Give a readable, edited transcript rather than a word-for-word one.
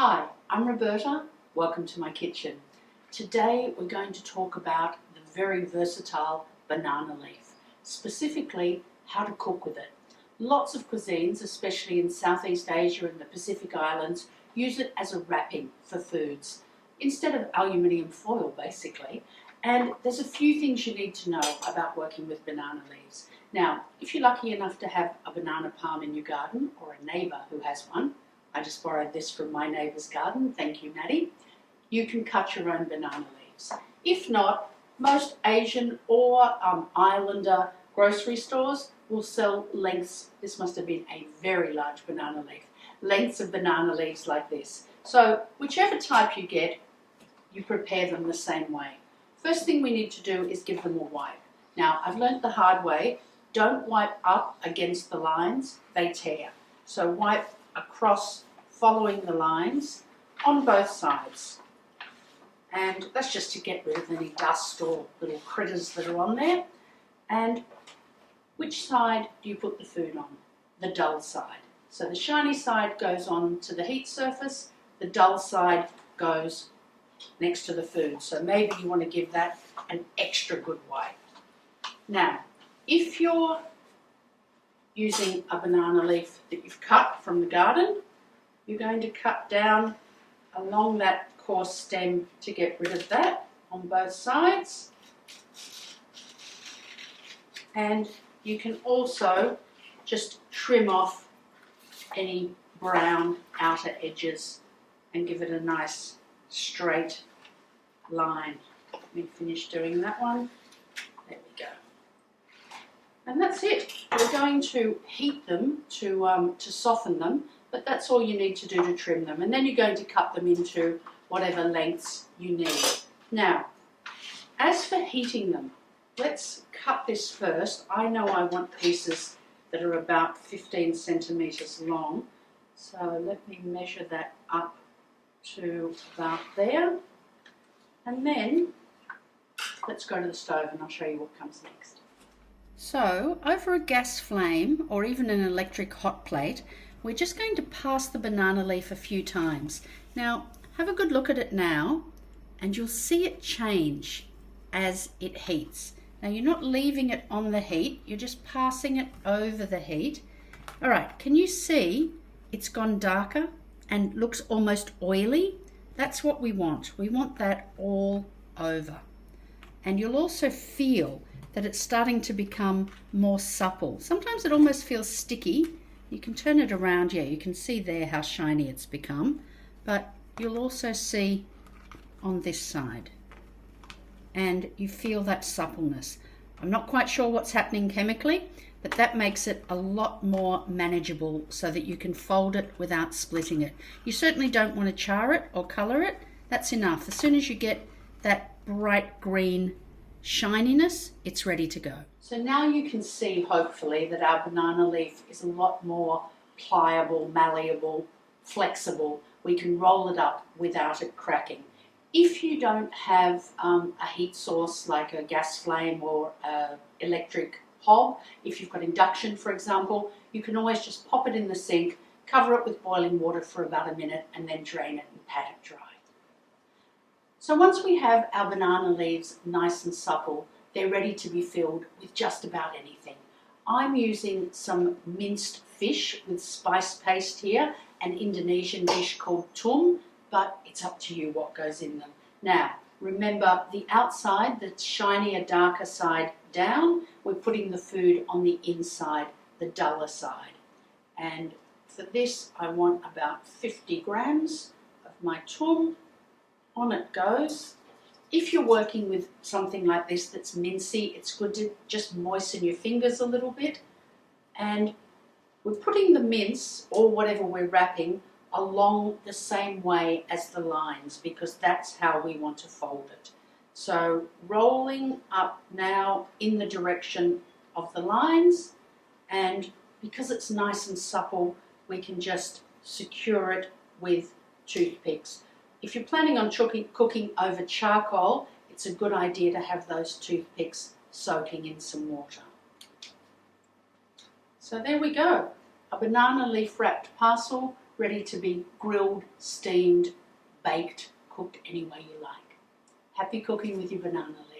Hi, I'm Roberta. Welcome to my kitchen. Today we're going to talk about the very versatile banana leaf, specifically how to cook with it. Lots of cuisines, especially in Southeast Asia and the Pacific Islands, use it as a wrapping for foods, instead of aluminium foil basically. And there's a few things you need to know about working with banana leaves. Now, if you're lucky enough to have a banana palm in your garden, or a neighbour who has one, I just borrowed this from my neighbour's garden, thank you Maddie, you can cut your own banana leaves. If not, most Asian or islander grocery stores will sell lengths, this must have been a very large banana leaf, lengths of banana leaves like this. So whichever type you get, you prepare them the same way. First thing we need to do is give them a wipe. Now, I've learnt the hard way, don't wipe up against the lines, they tear. So wipe across, following the lines on both sides. And that's just to get rid of any dust or little critters that are on there. And which side do you put the food on? The dull side. So the shiny side goes on to the heat surface, the dull side goes next to the food. So maybe you want to give that an extra good wipe. Now, if you're using a banana leaf that you've cut from the garden, you're going to cut down along that coarse stem to get rid of that on both sides. And you can also just trim off any brown outer edges and give it a nice straight line. Let me finish doing that one. There we go. And that's it. We're going to heat them to soften them, but that's all you need to do to trim them. And then you're going to cut them into whatever lengths you need. Now, as for heating them, let's cut this first. I know I want pieces that are about 15 centimetres long. So let me measure that up to about there. And then let's go to the stove and I'll show you what comes next. So over a gas flame or even an electric hot plate, we're just going to pass the banana leaf a few times. Now have a good look at it now and you'll see it change as it heats. Now you're not leaving it on the heat, you're just passing it over the heat. All right, can you see it's gone darker and looks almost oily? That's what we want. We want that all over. And you'll also feel that it's starting to become more supple. Sometimes it almost feels sticky. You can turn it around, yeah, you can see there how shiny it's become, but you'll also see on this side. And you feel that suppleness. I'm not quite sure what's happening chemically, but that makes it a lot more manageable so that you can fold it without splitting it. You certainly don't want to char it or colour it. That's enough. As soon as you get that bright green shininess, it's ready to go. So now you can see, hopefully, that our banana leaf is a lot more pliable, malleable, flexible. We can roll it up without it cracking. If you don't have a heat source like a gas flame or electric hob, if you've got induction, for example, you can always just pop it in the sink, cover it with boiling water for about a minute, and then drain it and pat it dry. So once we have our banana leaves nice and supple, they're ready to be filled with just about anything. I'm using some minced fish with spice paste here, an Indonesian dish called tum, but it's up to you what goes in them. Now, remember the outside, the shinier, darker side down, we're putting the food on the inside, the duller side. And for this, I want about 50 grams of my tum. On it goes. If you're working with something like this that's mincy, it's good to just moisten your fingers a little bit. And we're putting the mince, or whatever we're wrapping, along the same way as the lines, because that's how we want to fold it. So rolling up now in the direction of the lines, and because it's nice and supple, we can just secure it with toothpicks. If you're planning on cooking over charcoal, it's a good idea to have those toothpicks soaking in some water. So there we go, a banana leaf wrapped parcel ready to be grilled, steamed, baked, cooked any way you like. Happy cooking with your banana leaves.